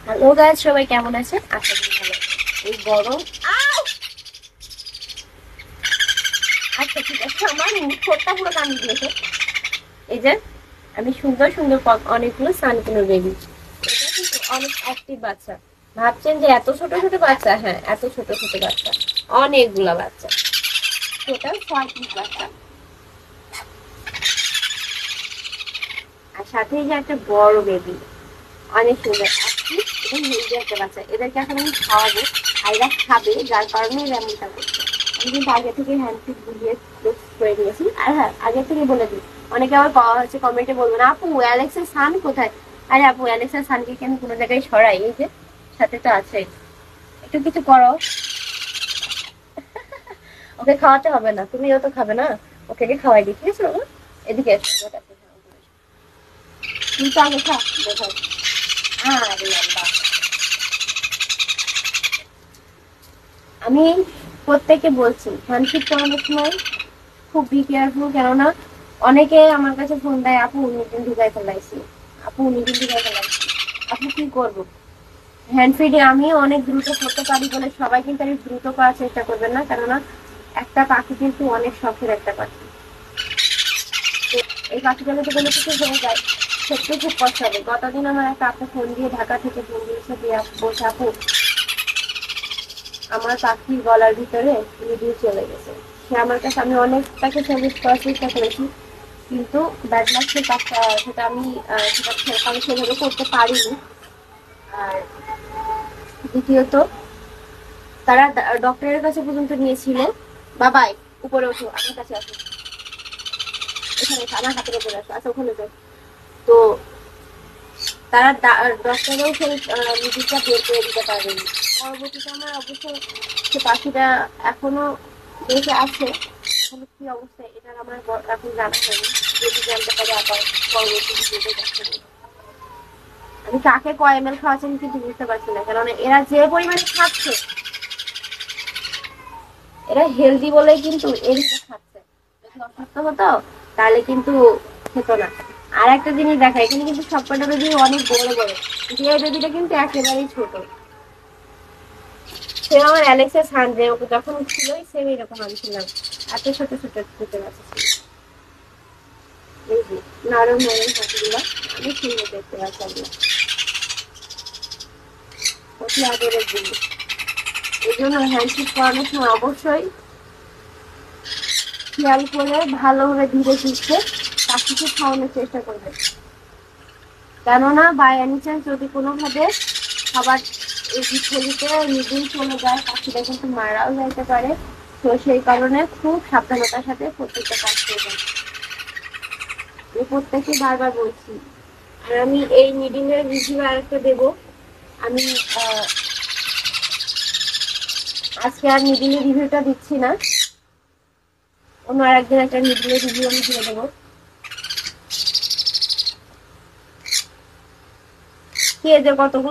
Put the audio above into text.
Hello guys, সবাই কেমন আছেন? আশা করি ভালো। এই গরম আচ্ছা ঠিক আছে, আমার ঠোঁটটা পুরো কামড়ে দিয়েছে। এই যে আমি সুন্দর সুন্দর অনেকগুলো সানকুনো বেবি, এটা কিন্তু অনেক অ্যাক্টিভ বাচ্চা। ভাবছেন যে এত ছোট ছোট বাচ্চা? হ্যাঁ, এত ছোট ছোট বাচ্চা, অনেকগুলা বাচ্চা, টোটাল 6 পিস বাচ্চা। আর সাথে যে একটা বড় বেবি, অনেক সুন্দর অ্যাক্টিভ এবং হেলদি একটা বাচ্চা। এদেরকে এখন আমি খাওয়াবো, আর এরা খাবে, যার কারণে এরা এমনটা করছে। আমি কিন্তু আগে থেকে হ্যান্ড ফিট বুঝিয়ে করে নিয়েছি। আর হ্যাঁ, আগে থেকে বলে দিই, অনেকে আবার হচ্ছে কমেন্টে বলবো না আপু অ্যালেক্সের সান কোথায়? আরে আপু, অ্যালেক্সের সানকে কি আমি কোনো জায়গায় সরাই? এই যে সাথে তো আছে, একটু কিছু করো। ওকে খাওয়াতে হবে না, তুমিও তো খাবে না, ওকে খাওয়াই দিই, ঠিক আছে বাবা? এদিকে এসো, আমার কাছে তুমি তো আগে খা, বোঝাও। আরে লম্বা, আমি প্রত্যেকে বলছি হ্যান্ডশিপ করানোর সময় খুব বি কেয়ারফুল। কেননা অনেকে আমার কাছে ফোন দেয়, আপু নিটিন ঢুকাই ফেলাইছি, আপু নিটিন ঢুকাই ফেলাইছি, আপু কি করবো? হ্যান্ড ফিডে আমি অনেক দ্রুত করতে পারি বলে সবাই কিন্তু আমি দ্রুত করার চেষ্টা করবেন না, কেননা একটা পাখি কিন্তু অনেক শখের একটা পাখি। তো এই পাখিটা যদি কোনো কিছু হয়ে যায়, সত্যি খুব কষ্ট হবে। গতদিন আমার একটা আপু ফোন দিয়ে ঢাকা থেকে ফোন দিয়েছে, দিয়ে বলছে আপু আমার পাখির গলার ভিতরে নিবিড় চলে গেছে। সে আমার কাছে, আমি অনেক তাকে সার্ভিস করার চেষ্টা করেছি, কিন্তু ব্যাড লাক সেটা আমি সেভাবে করতে পারিনি। আর দ্বিতীয়ত, তারা ডক্টরের কাছে পর্যন্ত নিয়েছিল। বাবাই, উপরে ওঠো, আমার কাছে আসো, এখানে আমার হাতের উপরে আসো, আচ্ছা ওখানে যাও। তো তারা ডক্টরেও সেই নিবিড়টা বের করে দিতে পারেনি। পরবর্তীতে আমার অবশ্য সে পাখিটা এখনো বেঁচে আছে, এখনো কি অবস্থা এটা আমার এখন জানা হয়নি। যদি জানতে পারে আবার পরবর্তী ভিডিওতে দেখাবো। আমি কাকে কয় এমএল খাওয়াচ্ছি আমি কিন্তু বুঝতে পারছি না, কেননা এরা যে পরিমাণে খাচ্ছে, এরা হেলদি বলেই কিন্তু এদিকে খাচ্ছে। যদি অসুস্থ হতো তাহলে কিন্তু খেত না। আর একটা জিনিস দেখা, এখানে কিন্তু সবকটা বেবি অনেক বড় বড়, যে বেবিটা কিন্তু একেবারেই ছোট। সে আমার অ্যালেক্সের সান, যে ওকে যখন ছিল সেম এরকম আমি ছিলাম, এত ছোট ছোট ছোট বাচ্চা ছিল। এই যে নরম নরম হাতগুলো অনেক সুন্দর দেখতে বাচ্চাগুলো, অতি আদরের জিনিস। এই জন্য হ্যান্ডশেক করানোর সময় অবশ্যই খেয়াল করে ভালোভাবে ধীরে সুস্থে পাখিকে খাওয়ানোর চেষ্টা করবে। কেননা বাই এনি চান্স যদি কোনোভাবে খাবার এই থলিতে নিদিন চলে যায়, পাখিটা কিন্তু মারাও যাইতে পারে। তো সেই কারণে খুব সাবধানতার সাথে প্রত্যেকটা কাজ করবেন, আমি প্রত্যেকে বারবার বলছি। আর আমি এই নিডিং এর রিভিউ আরেকটা দেবো। আমি আজকে আর নিডিং এর রিভিউটা দিচ্ছি না, অন্য আর একদিন একটা নিডিং এর রিভিউ আমি দিয়ে দেবো। কে যে কতগুলো